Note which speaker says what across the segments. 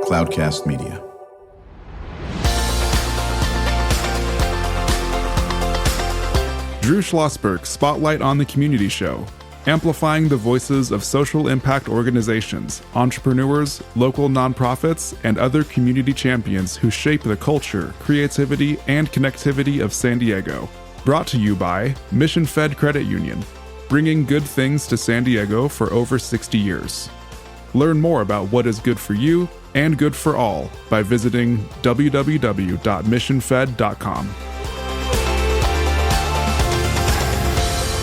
Speaker 1: Cloudcast Media. Drew Schlosberg Spotlight on the Community Show, amplifying the voices of social impact organizations, entrepreneurs, local nonprofits, and other community champions who shape the culture, creativity, and connectivity of San Diego. Brought to you by Mission Fed Credit Union, bringing good things to San Diego for over 60 years. Learn more about what is good for you and good for all by visiting www.missionfed.com.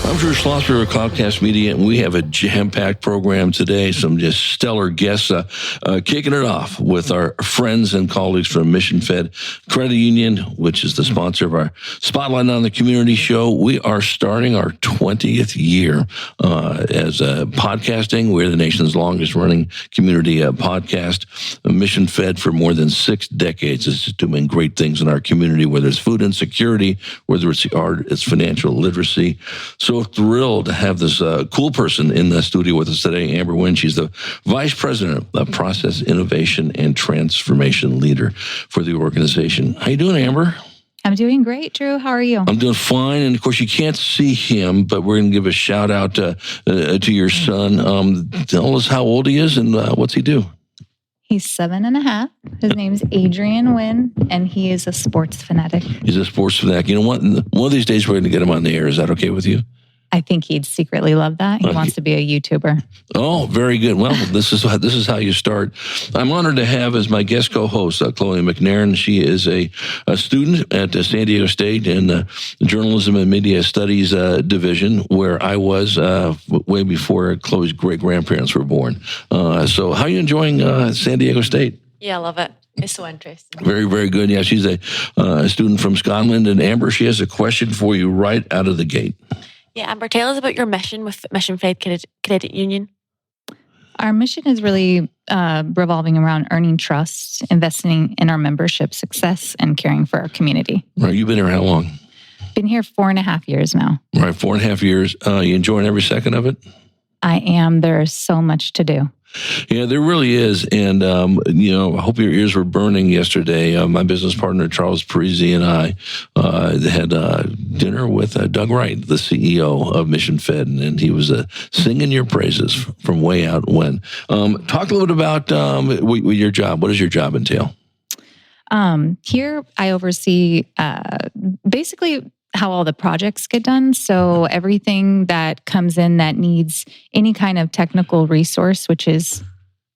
Speaker 2: I'm Drew Schlosberg of Cloudcast Media, and we have a jam-packed program today. Some just stellar guests kicking it off with our friends and colleagues from Mission Fed Credit Union, which is the sponsor of our Spotlight on the Community show. We are starting our 20th year as podcasting. We're the nation's longest-running community podcast. Mission Fed for more than 6 decades is doing great things in our community, whether it's food insecurity, whether it's the art, it's financial literacy. So thrilled to have this cool person in the studio with us today, Amber Nguyen. She's the Vice President of Process Innovation and Transformation Leader for the organization. How you doing, Amber?
Speaker 3: I'm doing great, Drew. How are you?
Speaker 2: I'm doing fine. And of course, you can't see him, but we're going to give a shout out to your son. Tell us how old he is and what's he do?
Speaker 3: He's 7.5. His name's Nguyen, and he is a sports fanatic.
Speaker 2: He's a sports fanatic. You know what? One of these days, we're going to get him on the air. Is that okay with you?
Speaker 3: I think he'd secretly love that. He wants to be a YouTuber.
Speaker 2: Oh, very good. Well, this is how you start. I'm honored to have as my guest co-host, Chloe McNairn. She is a student at San Diego State in the Journalism and Media Studies division, where I was way before Chloe's great-grandparents were born. So how are you enjoying San Diego State?
Speaker 4: Yeah, I love it. It's so interesting.
Speaker 2: Very, very good. Yeah, she's a student from Scotland. And Amber, she has a question for you right out of the gate.
Speaker 4: Yeah, Amber, tell us about your mission with Mission Fed Credit Union.
Speaker 3: Our mission is really revolving around earning trust, investing in our membership success, and caring for our community.
Speaker 2: Right. You've been here how long?
Speaker 3: Been here 4.5 years now.
Speaker 2: Right, 4.5 years. You enjoying every second of it?
Speaker 3: I am. There is so much to do.
Speaker 2: Yeah, there really is. And, I hope your ears were burning yesterday. My business partner, Charles Parisi, and I had dinner with Doug Wright, the CEO of Mission Fed, and he was singing your praises from way out when. Talk a little bit about your job. What does your job entail?
Speaker 3: Here, I oversee basically how all the projects get done. So everything that comes in that needs any kind of technical resource, which is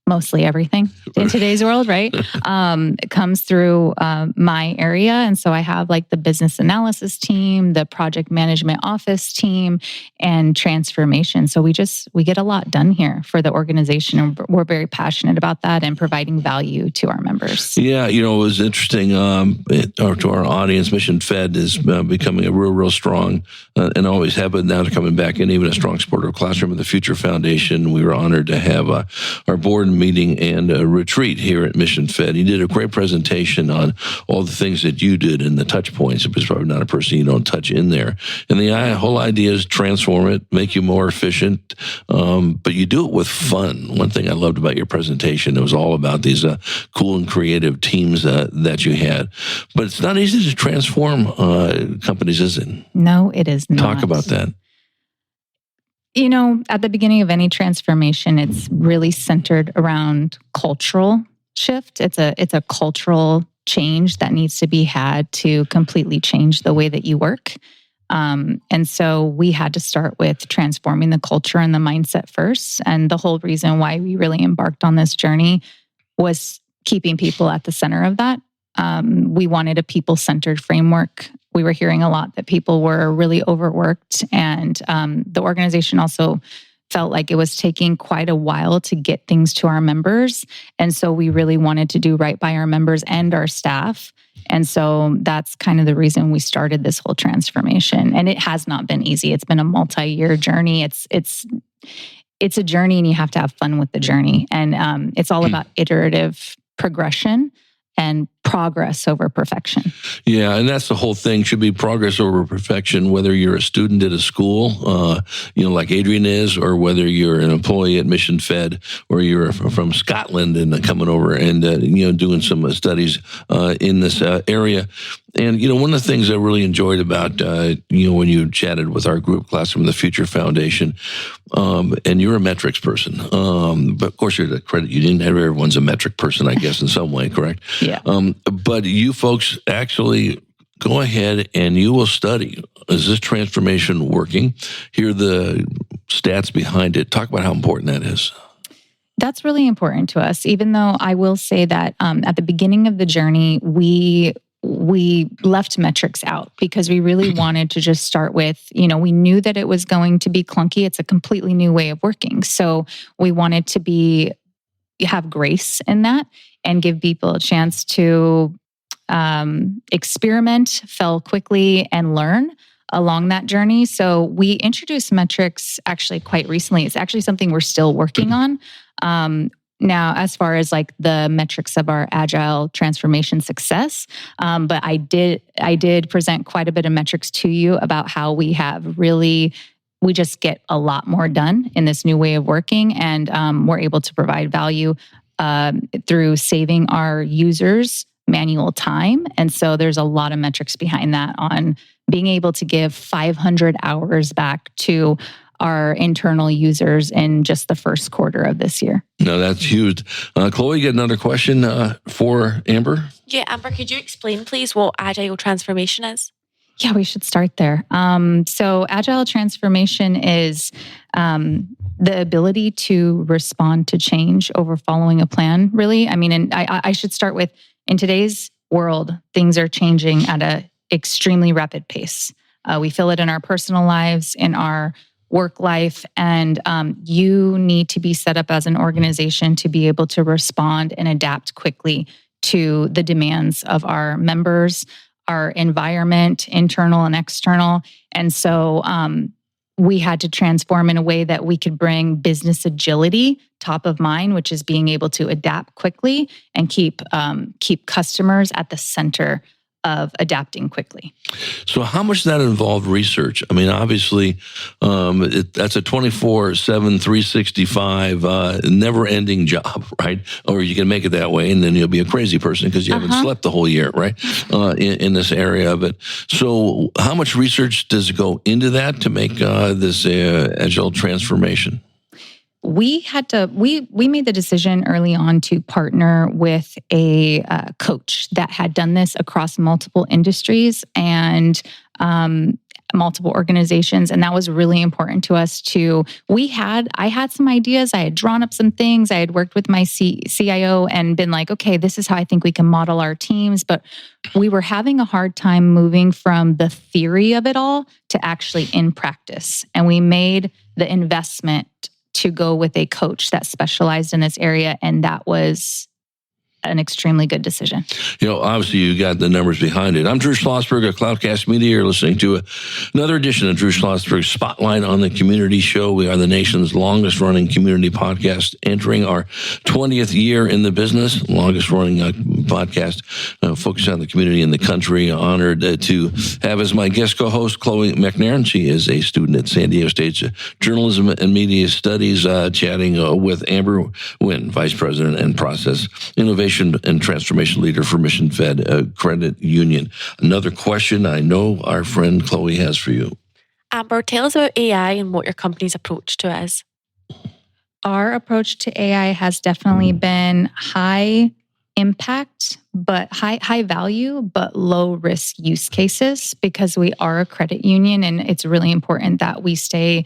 Speaker 3: mostly everything in today's world, right? It comes through my area. And so I have like the business analysis team, the project management office team, and transformation. So we get a lot done here for the organization. And we're very passionate about that and providing value to our members.
Speaker 2: Yeah, it was interesting to our audience. Mission Fed is becoming a real strong, and always have been now coming back in, even a strong supporter of Classroom of the Future Foundation. We were honored to have our board meeting and a retreat here at Mission Fed. He did a great presentation on all the things that you did and the touch points. There's probably not a person you don't touch in there. And the whole idea is transform it, make you more efficient, but you do it with fun. One thing I loved about your presentation, it was all about these cool and creative teams that you had. But it's not easy to transform companies, is it?
Speaker 3: No, it is not.
Speaker 2: Talk about that.
Speaker 3: At the beginning of any transformation, it's really centered around cultural shift. It's a cultural change that needs to be had to completely change the way that you work. And so we had to start with transforming the culture and the mindset first. And the whole reason why we really embarked on this journey was keeping people at the center of that. We wanted a people-centered framework. We were hearing a lot that people were really overworked, and the organization also felt like it was taking quite a while to get things to our members. And so we really wanted to do right by our members and our staff. And so that's kind of the reason we started this whole transformation. And it has not been easy. It's been a multi-year journey. It's a journey, and you have to have fun with the journey. And it's all about iterative progression and progress over perfection.
Speaker 2: Yeah, and that's the whole thing. Should be progress over perfection, whether you're a student at a school, like Adrian is, or whether you're an employee at Mission Fed, or you're from Scotland and coming over and doing some studies in this area. And, one of the things I really enjoyed about, when you chatted with our group class from the Future Foundation, and you're a metrics person, but of course you're the credit union. Everyone's a metric person, I guess, in some way, correct?
Speaker 3: Yeah.
Speaker 2: But you folks actually go ahead and you will study, is this transformation working? Hear the stats behind it. Talk about how important that is.
Speaker 3: That's really important to us, even though I will say that at the beginning of the journey, we left metrics out because we really wanted to just start with, we knew that it was going to be clunky. It's a completely new way of working. So we wanted to have grace in that and give people a chance to experiment, fail quickly, and learn along that journey. So we introduced metrics actually quite recently. It's actually something we're still working on. Now, as far as like the metrics of our Agile transformation success, but I did present quite a bit of metrics to you about how we just get a lot more done in this new way of working, and we're able to provide value through saving our users manual time. And so there's a lot of metrics behind that on being able to give 500 hours back to our internal users in just the first quarter of this year.
Speaker 2: No, that's huge. Chloe, you got another question for Amber?
Speaker 4: Yeah, Amber, could you explain, please, what Agile transformation is?
Speaker 3: Yeah, we should start there. So Agile transformation is the ability to respond to change over following a plan, really. I mean, and I should start with, in today's world, things are changing at an extremely rapid pace. We feel it in our personal lives, in our work life, and you need to be set up as an organization to be able to respond and adapt quickly to the demands of our members, our environment, internal and external. And so we had to transform in a way that we could bring business agility top of mind, which is being able to adapt quickly and keep customers at the center of adapting quickly.
Speaker 2: So how much that involved research? I mean, obviously, that's a 24/7, 365, never-ending job, right? Or you can make it that way, and then you'll be a crazy person because you haven't slept the whole year, right? In this area of it. So how much research does go into that to make this Agile transformation?
Speaker 3: We made the decision early on to partner with a coach that had done this across multiple industries and multiple organizations, and that was really important to us too. I had some ideas. I had drawn up some things. I had worked with my CIO and been like, okay, this is how I think we can model our teams. But we were having a hard time moving from the theory of it all to actually in practice, and we made the investment to go with a coach that specialized in this area, and that was an extremely good decision.
Speaker 2: Obviously you got the numbers behind it. I'm Drew Schlosberg of Cloudcast Media. You're listening to another edition of Drew Schlosberg's Spotlight on the Community Show. We are the nation's longest running community podcast, entering our 20th year in the business, longest running podcast focused on the community and the country. Honored to have as my guest co-host Chloe McNairn. She is a student at San Diego State's Journalism and Media Studies, chatting with Amber Nguyen, Vice President and Process Innovation and Transformation Leader for Mission Fed Credit Union. Another question I know our friend Chloe has for you.
Speaker 4: Amber, tell us about AI and what your company's approach to it is.
Speaker 3: Our approach to AI has definitely been high impact, but high value, but low risk use cases, because we are a credit union and it's really important that we stay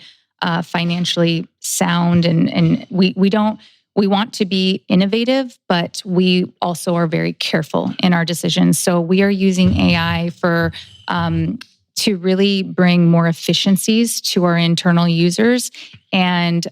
Speaker 3: financially sound, and we want to be innovative, but we also are very careful in our decisions. So we are using AI to really bring more efficiencies to our internal users and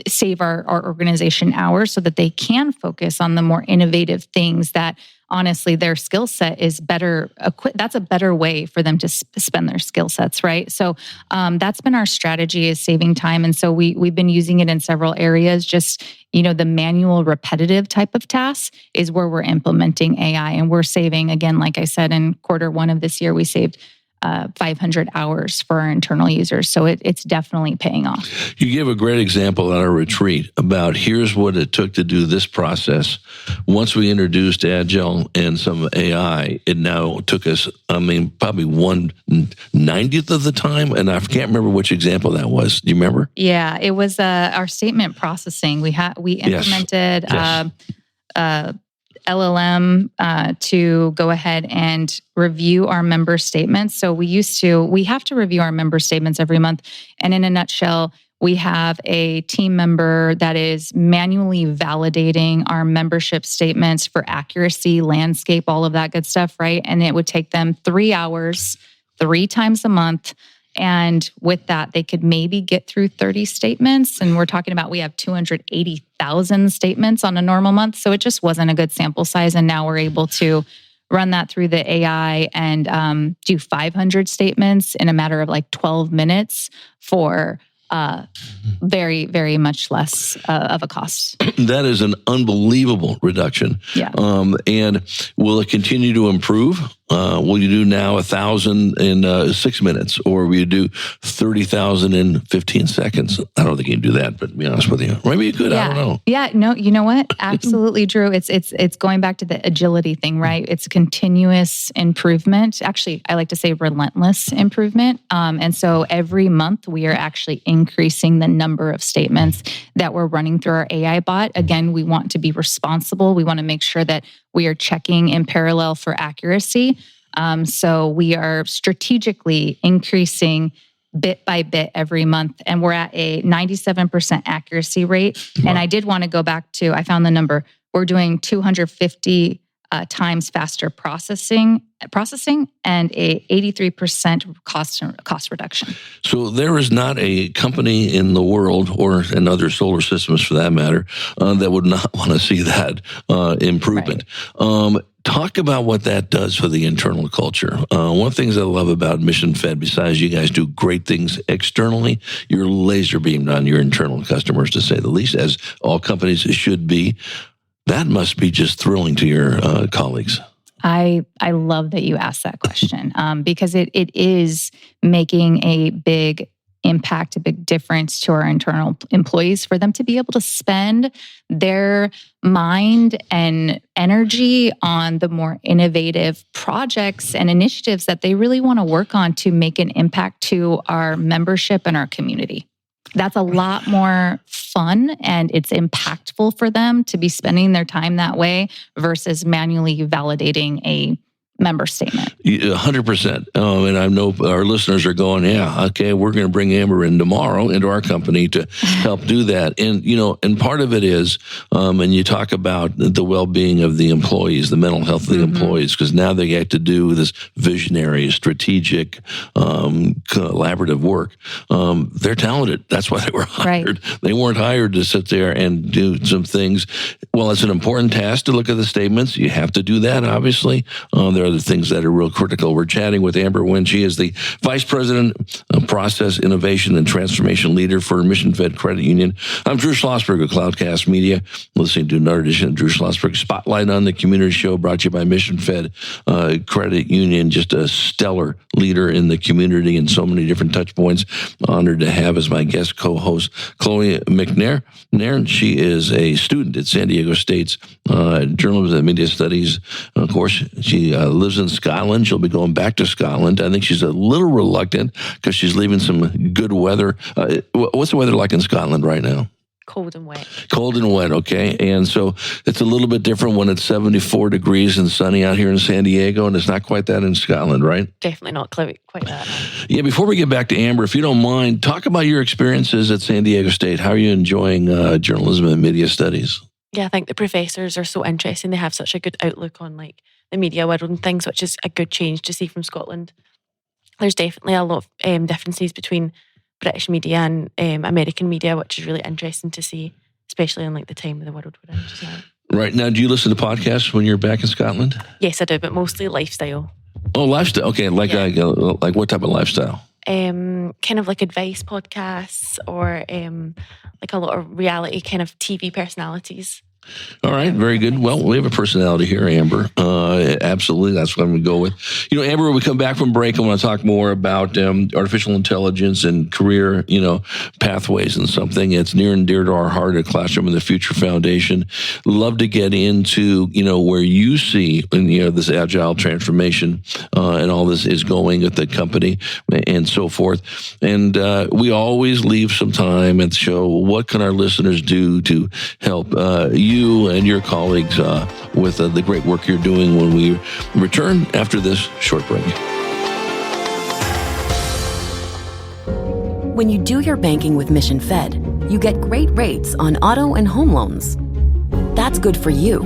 Speaker 3: save our organization hours so that they can focus on the more innovative things that honestly, their skill set is better equipped. That's a better way for them to spend their skill sets, right? So that's been our strategy, is saving time. And so we've been using it in several areas. Just, the manual repetitive type of tasks is where we're implementing AI, and we're saving, again, like I said, in Q1 of this year, we saved 500 hours for our internal users. So it's definitely paying off.
Speaker 2: You gave a great example at our retreat about here's what it took to do this process. Once we introduced Agile and some AI, it now took us, probably 1/90th of the time. And I can't remember which example that was. Do you remember?
Speaker 3: Yeah, it was our statement processing. We implemented LLM to go ahead and review our member statements. So we have to review our member statements every month. And in a nutshell, we have a team member that is manually validating our membership statements for accuracy, landscape, all of that good stuff, right? And it would take them 3 hours, 3 times a month. And with that, they could maybe get through 30 statements. And we're talking about, we have 280,000 statements on a normal month. So it just wasn't a good sample size. And now we're able to run that through the AI and do 500 statements in a matter of like 12 minutes for very, very much less of a cost.
Speaker 2: That is an unbelievable reduction.
Speaker 3: Yeah.
Speaker 2: And will it continue to improve? Will you do now 1,000 in 6 minutes, or will you do 30,000 in 15 seconds? I don't think you can do that, but to be honest with you, maybe you could.
Speaker 3: Yeah.
Speaker 2: I don't know.
Speaker 3: Yeah. No. You know what? Absolutely, Drew. It's going back to the agility thing, right? It's continuous improvement. Actually, I like to say relentless improvement. And so every month we are actually increasing the number of statements that we're running through our AI bot. Again, we want to be responsible. We want to make sure that we are checking in parallel for accuracy. So we are strategically increasing bit by bit every month, and we're at a 97% accuracy rate. Wow. And I did want to go back to, I found the number, we're doing 250 times faster processing and a 83% cost reduction.
Speaker 2: So there is not a company in the world, or in other solar systems for that matter, that would not want to see that improvement. Right. Talk about what that does for the internal culture. One of the things I love about Mission Fed, besides you guys do great things externally, you're laser beamed on your internal customers, to say the least, as all companies should be. That must be just thrilling to your colleagues.
Speaker 3: I love that you asked that question because it is making a big impact, a big difference to our internal employees, for them to be able to spend their mind and energy on the more innovative projects and initiatives that they really want to work on to make an impact to our membership and our community. That's a lot more fun, and it's impactful for them to be spending their time that way versus manually validating a member statement.
Speaker 2: 100%. And I know our listeners are going, yeah, okay, we're going to bring Amber in tomorrow into our company to help do that. And, and part of it is, and you talk about the well-being of the employees, the mental health of the employees, because now they get to do this visionary, strategic, collaborative work. They're talented. That's why they were hired. Right. They weren't hired to sit there and do some things. Well, it's an important task to look at the statements. You have to do that, obviously. There are the things that are real critical. We're chatting with Amber Nguyen. She is the Vice President of Process Innovation and Transformation Leader for Mission Fed Credit Union. I'm Drew Schlosberg of Cloudcast Media, listening to another edition of Drew Schlosberg Spotlight on the Community Show, brought to you by Mission Fed Credit Union, just a stellar leader in the community and so many different touch points. Honored to have as my guest co-host Chloe McNair. She is a student at San Diego State's Journalism and Media Studies. Of course, she lives in Scotland. She'll be going back to Scotland. I think she's a little reluctant because she's leaving some good weather. What's the weather like in Scotland right now?
Speaker 4: Cold and wet. Cold
Speaker 2: and wet, okay. And so it's a little bit different when it's 74 degrees and sunny out here in San Diego, and it's not quite that in Scotland, right?
Speaker 4: Definitely not quite that.
Speaker 2: Yeah, before we get back to Amber, if you don't mind, talk about your experiences at San Diego State. How are you enjoying journalism and media studies?
Speaker 4: Yeah, I think the professors are so interesting. They have such a good outlook on the media world and things, which is a good change to see from Scotland. There's definitely a lot of differences between British media and American media, which is really interesting to see, especially in the time of the world we're in just now.
Speaker 2: Right. Now, do you listen to podcasts when you're back in Scotland?
Speaker 4: Yes, I do, but mostly lifestyle.
Speaker 2: Oh, lifestyle. Okay. Like what type of lifestyle?
Speaker 4: Kind of like advice podcasts or like a lot of reality kind of TV personalities.
Speaker 2: All right, very good. Well, we have a personality here, Amber. Absolutely, that's what I'm going to go with. Amber, when we come back from break, I want to talk more about artificial intelligence and career, pathways and something. It's near and dear to our heart at Classroom of the Future Foundation. Love to get into, where you see, this agile transformation and all this is going at the company and so forth. And we always leave some time at the show. What can our listeners do to help you and your colleagues with the great work you're doing when we return after this short break?
Speaker 5: When you do your banking with Mission Fed, you get great rates on auto and home loans. That's good for you,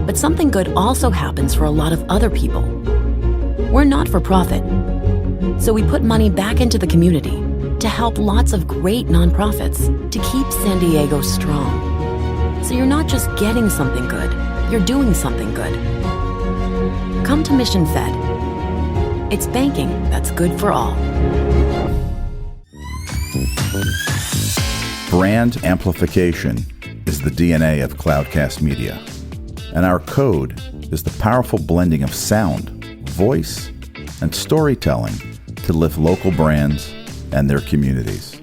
Speaker 5: but something good also happens for a lot of other people. We're not for profit, so we put money back into the community to help lots of great nonprofits to keep San Diego strong. So you're not just getting something good, you're doing something good. Come to Mission Fed. It's banking that's good for all.
Speaker 6: Brand amplification is the DNA of Cloudcast Media, and our code is the powerful blending of sound, voice, and storytelling to lift local brands and their communities.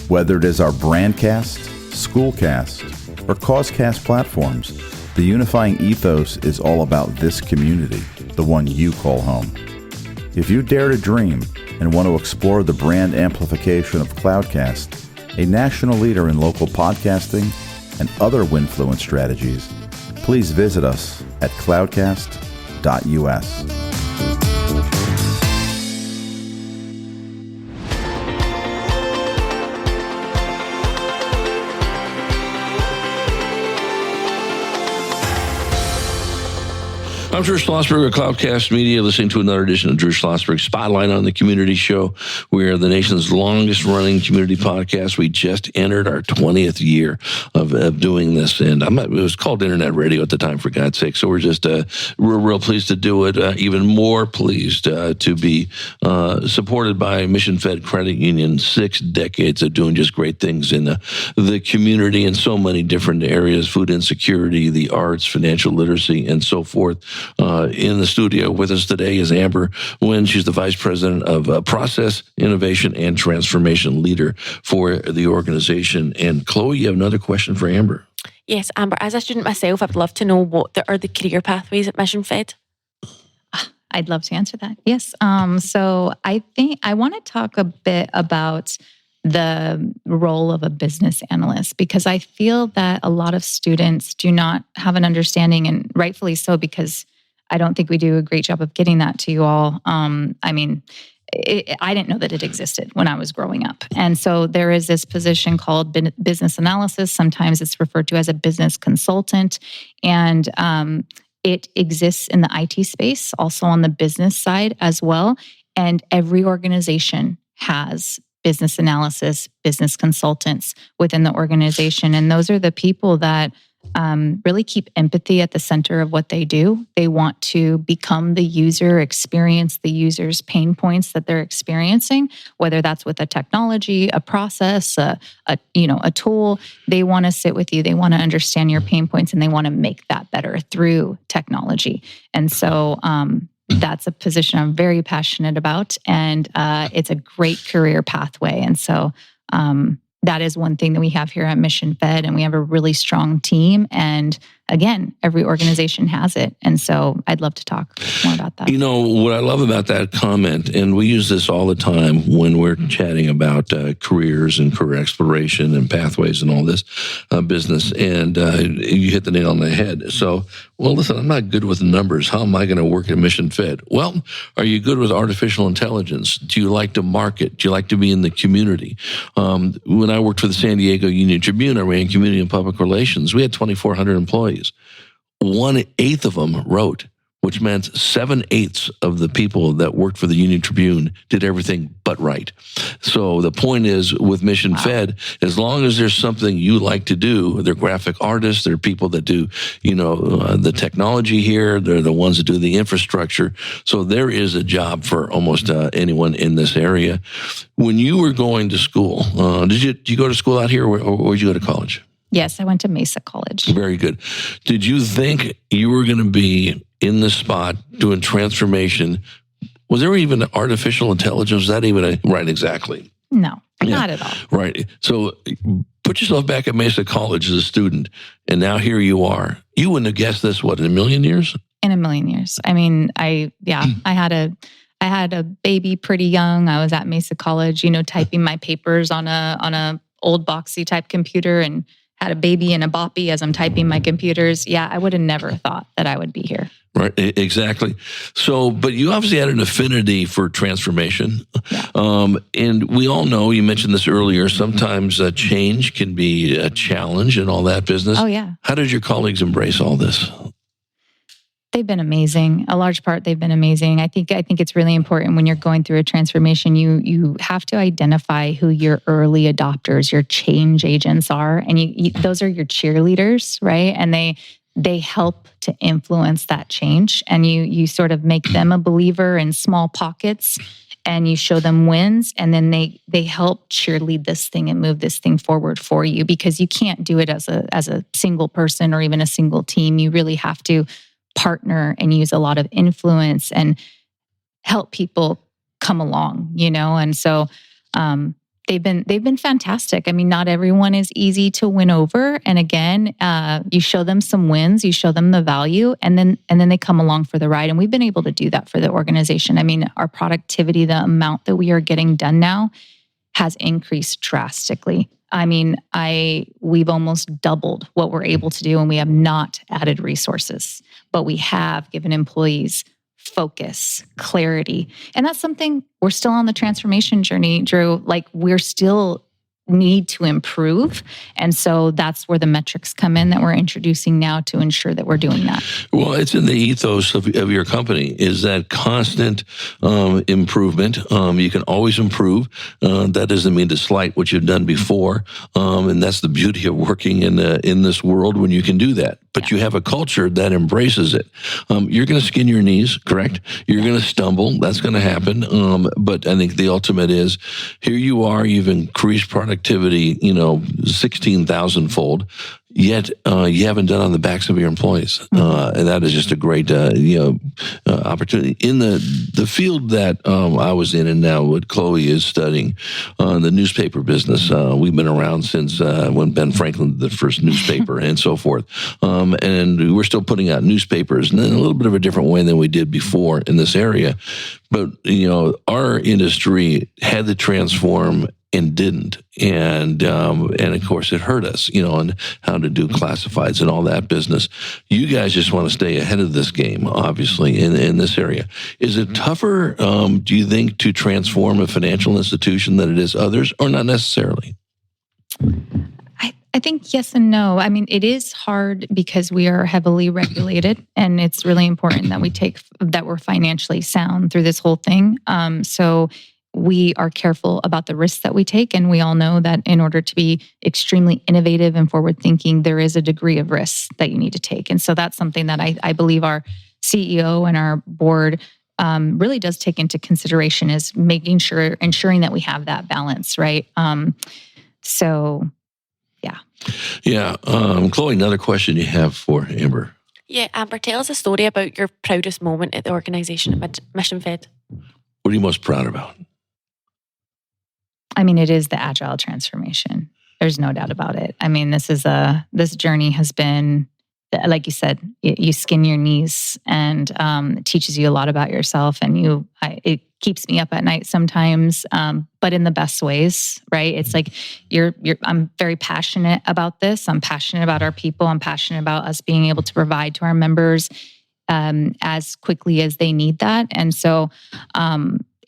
Speaker 6: Whether it is our Brandcast, Schoolcast, or Causecast platforms, the unifying ethos is all about this community, the one you call home. If you dare to dream and want to explore the brand amplification of Cloudcast, a national leader in local podcasting and other Winfluence strategies, please visit us at cloudcast.us.
Speaker 2: I'm Drew Schlosberg of Cloudcast Media, listening to another edition of Drew Schlosberg Spotlight on the Community Show. We are the nation's longest-running community podcast. We just entered our 20th year of doing this, and it was called Internet Radio at the time, for God's sake. So we're just real pleased to do it. Even more pleased to be supported by Mission Fed Credit Union. 6 decades of doing just great things in the community in so many different areas: food insecurity, the arts, financial literacy, and so forth. In the studio with us today is Amber Nguyen. She's the Vice President of Process, Innovation, and Transformation Leader for the organization. And Chloe, you have another question for Amber.
Speaker 4: Yes, Amber, as a student myself, I'd love to know what are the career pathways at Mission Fed?
Speaker 3: I'd love to answer that. Yes. So I think I want to talk a bit about the role of a business analyst, because I feel that a lot of students do not have an understanding, and rightfully so, because I don't think we do a great job of getting that to you all. I didn't know that it existed when I was growing up. And so there is this position called business analysis. Sometimes it's referred to as a business consultant. And it exists in the IT space, also on the business side as well. And every organization has business analysis, business consultants within the organization. And those are the people that really keep empathy at the center of what they do. They want to become the user, experience the user's pain points that they're experiencing, whether that's with a technology, a process, a tool. They want to sit with you. They want to understand your pain points, and they want to make that better through technology. And so that's a position I'm very passionate about, and it's a great career pathway. And so that is one thing that we have here at Mission Fed, and we have a really strong team. And again, every organization has it. And so I'd love to talk more about that.
Speaker 2: What I love about that comment, and we use this all the time when we're chatting about careers and career exploration and pathways and all this business, and you hit the nail on the head. So, well, listen, I'm not good with numbers. How am I going to work at Mission Fed? Well, are you good with artificial intelligence? Do you like to market? Do you like to be in the community? When I worked for the San Diego Union Tribune, I ran community and public relations. We had 2,400 employees. 1/8 of them wrote which meant 7/8 of the people that worked for the Union Tribune did everything but right. So the point is, with Mission Fed, as long as there's something you like to do, they're graphic artists, they're people that do, the technology here, they're the ones that do the infrastructure. So there is a job for almost anyone in this area. When you were going to school, did you go to school out here, or did you go to college?
Speaker 3: Yes, I went to Mesa College.
Speaker 2: Very good. Did you think you were going to be in this spot doing transformation? Was there even artificial intelligence? Was that even right? Exactly.
Speaker 3: No, not at all.
Speaker 2: Right. So put yourself back at Mesa College as a student, and now here you are. You wouldn't have guessed this, what, in a million years?
Speaker 3: In a million years. I mean, I had a baby pretty young. I was at Mesa College, typing my papers on a old boxy type computer, and had a baby and a boppy as I'm typing my computers. Yeah, I would have never thought that I would be here.
Speaker 2: Right, exactly. So, but you obviously had an affinity for transformation. Yeah. And we all know, you mentioned this earlier, sometimes change can be a challenge and all that business.
Speaker 3: Oh, yeah.
Speaker 2: How did your colleagues embrace all this?
Speaker 3: They've been amazing. A large part, they've been amazing. I think it's really important when you're going through a transformation, you have to identify who your early adopters, your change agents are, and those are your cheerleaders, right? And they help to influence that change, and you sort of make them a believer in small pockets, and you show them wins, and then they help cheerlead this thing and move this thing forward for you, because you can't do it as a single person or even a single team. You really have to partner and use a lot of influence and help people come along, and so they've been fantastic. I mean, not everyone is easy to win over, and again, you show them some wins, you show them the value, and then they come along for the ride. And we've been able to do that for the organization. I mean, our productivity, the amount that we are getting done now, has increased drastically. I mean, we've almost doubled what we're able to do, and we have not added resources, but we have given employees focus, clarity. And that's something, we're still on the transformation journey, Drew. Like, we're still need to improve. And so that's where the metrics come in that we're introducing now to ensure that we're doing that.
Speaker 2: Well, it's in the ethos of your company, is that constant improvement. You can always improve. That doesn't mean to slight what you've done before. And that's the beauty of working in this world, when you can do that. But you have a culture that embraces it. You're going to skin your knees, correct? You're going to stumble. That's going to happen. But I think the ultimate is, here you are, you've increased productivity, 16,000-fold, yet you haven't done on the backs of your employees. And that is just a great, opportunity. In the field that I was in, and now what Chloe is studying, the newspaper business, we've been around since when Ben Franklin did the first newspaper and so forth. And we're still putting out newspapers in a little bit of a different way than we did before in this area. But, our industry had to transform and didn't. And of course it hurt us, and how to do classifieds and all that business. You guys just want to stay ahead of this game, obviously, in this area. Is it tougher, do you think, to transform a financial institution than it is others, or not necessarily?
Speaker 3: I think yes and no. I mean, it is hard because we are heavily regulated, and it's really important that we're financially sound through this whole thing. So we are careful about the risks that we take, and we all know that in order to be extremely innovative and forward-thinking, there is a degree of risk that you need to take. And so that's something that I believe our CEO and our board really does take into consideration, is ensuring that we have that balance, right? Yeah.
Speaker 2: Chloe, another question you have for Amber.
Speaker 4: Yeah, Amber, tell us a story about your proudest moment at the organisation at Mission Fed.
Speaker 2: What are you most proud about?
Speaker 3: I mean, it is the Agile transformation. There's no doubt about it. I mean, this journey has been, like you said, you skin your knees, and it teaches you a lot about yourself, and it keeps me up at night sometimes, but in the best ways, right? It's like I'm very passionate about this. I'm passionate about our people. I'm passionate about us being able to provide to our members as quickly as they need that. And so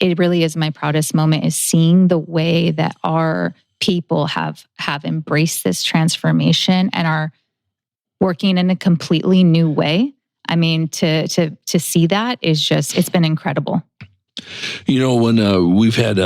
Speaker 3: it really is my proudest moment, is seeing the way that our people have embraced this transformation and are working in a completely new way. I mean, to see that is just, it's been incredible.
Speaker 2: You know, when we've had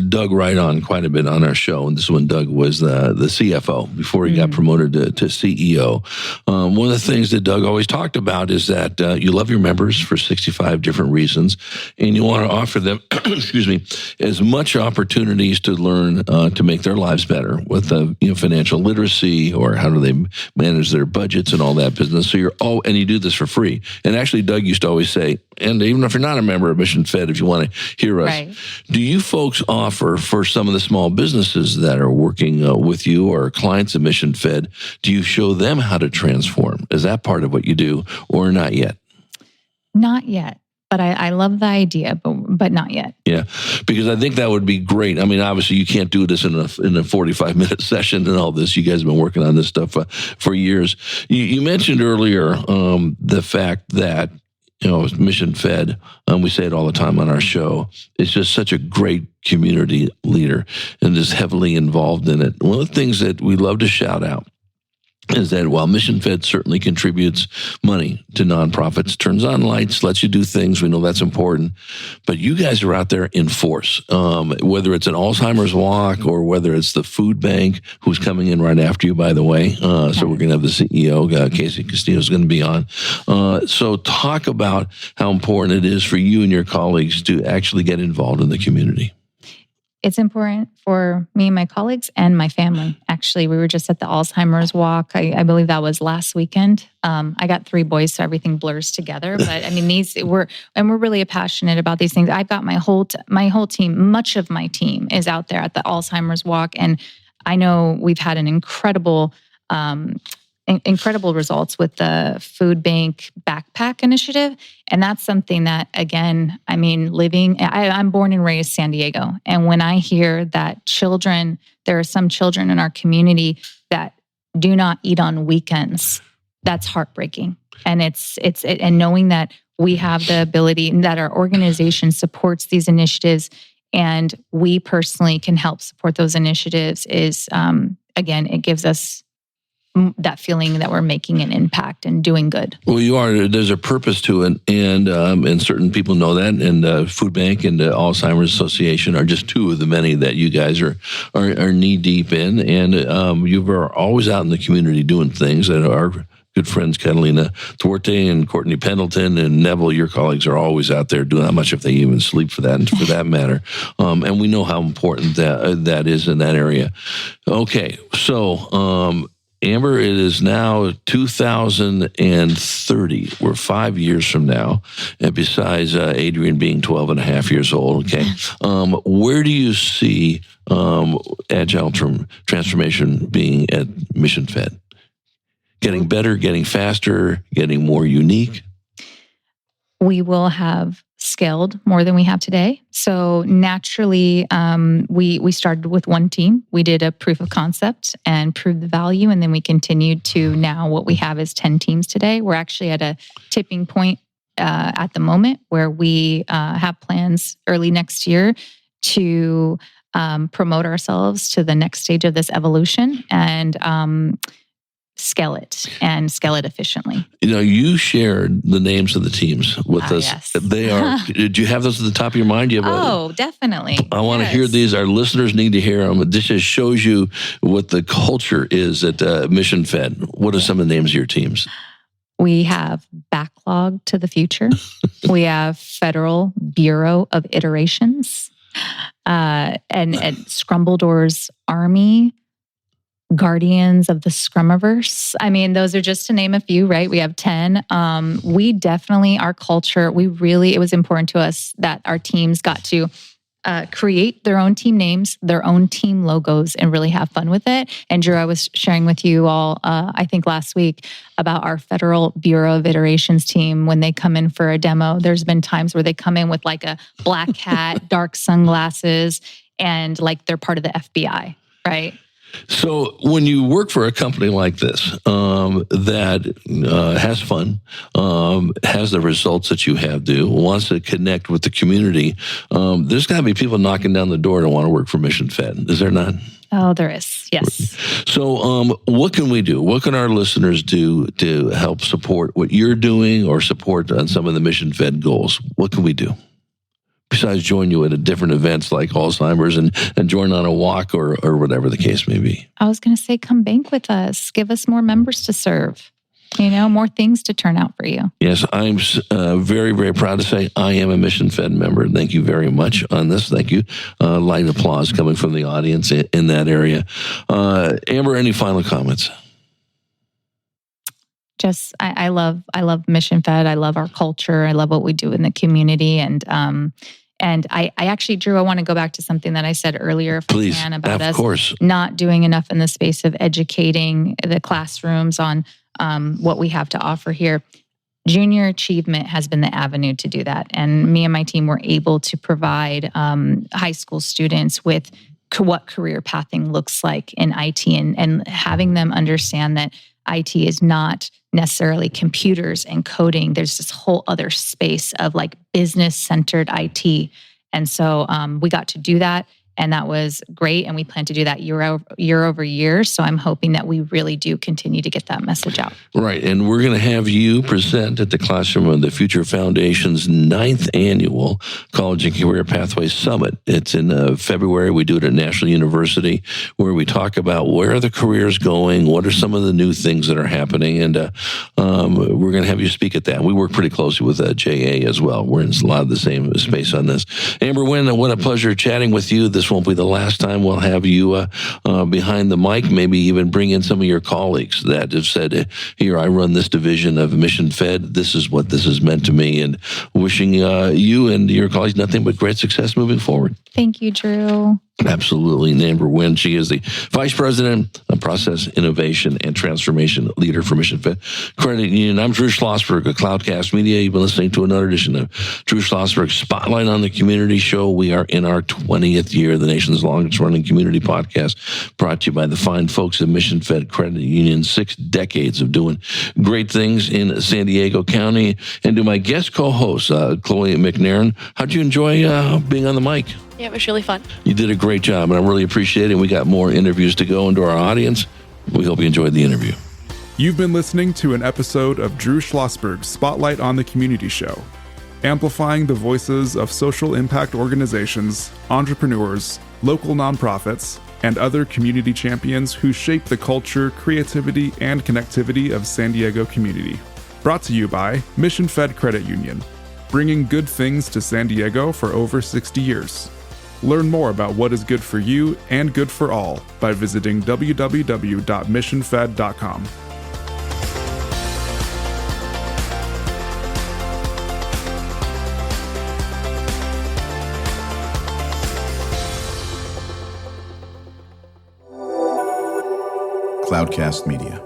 Speaker 2: Doug Wright on quite a bit on our show, and this is when Doug was the CFO before he got promoted to CEO. One of the things that Doug always talked about is that you love your members for 65 different reasons, and you want to offer them, excuse me, as much opportunities to learn to make their lives better with financial literacy, or how do they manage their budgets and all that business. So and you do this for free. And actually, Doug used to always say, and even if you're not a member of Mission Fed, if you want to hear us,
Speaker 3: right.
Speaker 2: Do you folks offer for some of the small businesses that are working with you or clients of Mission Fed, do you show them how to transform? Is that part of what you do, or not yet?
Speaker 3: Not yet. But I love the idea, but not yet.
Speaker 2: Yeah, because I think that would be great. I mean, obviously, you can't do this in a 45-minute session and all this. You guys have been working on this stuff for years. You mentioned earlier the fact that, Mission Fed, we say it all the time on our show, is just such a great community leader and is heavily involved in it. One of the things that we love to shout out is that while Mission Fed certainly contributes money to nonprofits, turns on lights, lets you do things, we know that's important, but you guys are out there in force, whether it's an Alzheimer's walk or whether it's the food bank, who's coming in right after you, by the way. So we're going to have the CEO, Casey Castillo, is going to be on. So talk about how important it is for you and your colleagues to actually get involved in the community.
Speaker 3: It's important for me and my colleagues and my family. Actually, we were just at the Alzheimer's walk. I believe that was last weekend. I got 3 boys, so everything blurs together. But I mean, we're really passionate about these things. I've got my whole team. Much of my team is out there at the Alzheimer's walk, and I know we've had an incredible results with the food bank backpack initiative. And that's something that, again, I mean, I'm born and raised San Diego. And when I hear that there are some children in our community that do not eat on weekends, that's heartbreaking. And and knowing that we have the ability and that our organization supports these initiatives and we personally can help support those initiatives is, again, it gives us that feeling that we're making an impact and doing good. Well,
Speaker 2: you are. There's a purpose to it, and certain people know that. And Food Bank and the Alzheimer's Association are just 2 of the many that you guys are knee deep in. And you are always out in the community doing things that our good friends Catalina Duarte and Courtney Pendleton and Neville, your colleagues, are always out there doing how much if they even sleep for that, and for that matter. And we know how important that is in that area. Okay, so. Amber, it is now 2030. We're 5 years from now. And besides Adrian being 12 and a half years old, okay, where do you see Agile transformation being at Mission Fed? Getting better, getting faster, getting more unique?
Speaker 3: We will have scaled more than we have today. So naturally, we started with 1 team. We did a proof of concept and proved the value. And then we continued to now what we have is 10 teams today. We're actually at a tipping point at the moment where we have plans early next year to promote ourselves to the next stage of this evolution and scale it efficiently.
Speaker 2: You shared the names of the teams with us.
Speaker 3: Yes.
Speaker 2: They are, do you have those at the top of your mind?
Speaker 3: Definitely.
Speaker 2: I want to hear these. Our listeners need to hear them. This just shows you what the culture is at Mission Fed. What are some of the names of your teams?
Speaker 3: We have Backlog to the Future. We have Federal Bureau of Iterations, and Scrumbledores Army, Guardians of the Scrumiverse. I mean, those are just to name a few, right? We have 10. We definitely, our culture, it was important to us that our teams got to create their own team names, their own team logos, and really have fun with it. And Drew, I was sharing with you all, I think last week, about our Federal Bureau of Iterations team. When they come in for a demo, there's been times where they come in with like a black hat, dark sunglasses, and like they're part of the FBI, right?
Speaker 2: So when you work for a company like this that has fun, has the results that you have wants to connect with the community, there's got to be people knocking down the door to want to work for Mission Fed. Is there not?
Speaker 3: Oh, there is. Yes.
Speaker 2: So what can we do? What can our listeners do to help support what you're doing or support on some of the mission-fed goals? What can we do? Besides join you at different events like Alzheimer's and join on a walk or whatever the case may be.
Speaker 3: I was going to say, come bank with us. Give us more members to serve. More things to turn out for you.
Speaker 2: Yes, I'm very, very proud to say I am a mission-fed member. Thank you very much on this. Thank you. Light applause coming from the audience in that area. Amber, any final comments?
Speaker 3: Just, I love Mission Fed. I love our culture. I love what we do in the community. And I actually, Drew, I want to go back to something that I said earlier, if
Speaker 2: Please,
Speaker 3: I can, about
Speaker 2: of
Speaker 3: us
Speaker 2: course.
Speaker 3: not doing enough in the space of educating the classrooms on what we have to offer here. Junior achievement has been the avenue to do that. And me and my team were able to provide high school students with what career pathing looks like in IT and having them understand that IT is not necessarily computers and coding. There's this whole other space of like business-centered IT. And so we got to do that. And that was great. And we plan to do that year over year. So I'm hoping that we really do continue to get that message out.
Speaker 2: Right. And we're going to have you present at the Classroom of the Future Foundation's 9th annual College and Career Pathways Summit. It's in February. We do it at National University, where we talk about where are the careers going, what are some of the new things that are happening. And we're going to have you speak at that. We work pretty closely with JA as well. We're in a lot of the same space on this. Amber Nguyen, what a pleasure chatting with you. This won't be the last time we'll have you behind the mic, maybe even bring in some of your colleagues that have said, here, I run this division of Mission Fed. This is what this has meant to me, and wishing you and your colleagues nothing but great success moving forward.
Speaker 3: Thank you, Drew.
Speaker 2: Absolutely. And Amber Nguyen, she is the Vice President of Process Innovation and Transformation Leader for Mission Fed Credit Union. I'm Drew Schlosberg of Cloudcast Media. You've been listening to another edition of Drew Schlosberg Spotlight on the Community Show. We are in our 20th year, the nation's longest running community podcast, brought to you by the fine folks at Mission Fed Credit Union. 6 decades of doing great things in San Diego County. And to my guest co-host, Chloe McNairn, how'd you enjoy being on the mic?
Speaker 4: Yeah, it was really fun.
Speaker 2: You did a great job, and I really appreciate it. We got more interviews to go into our audience. We hope you enjoyed the interview.
Speaker 1: You've been listening to an episode of Drew Schlosberg's Spotlight on the Community Show, amplifying the voices of social impact organizations, entrepreneurs, local nonprofits, and other community champions who shape the culture, creativity, and connectivity of San Diego community. Brought to you by Mission Fed Credit Union, bringing good things to San Diego for over 60 years. Learn more about what is good for you and good for all by visiting www.missionfed.com.
Speaker 6: Cloudcast Media.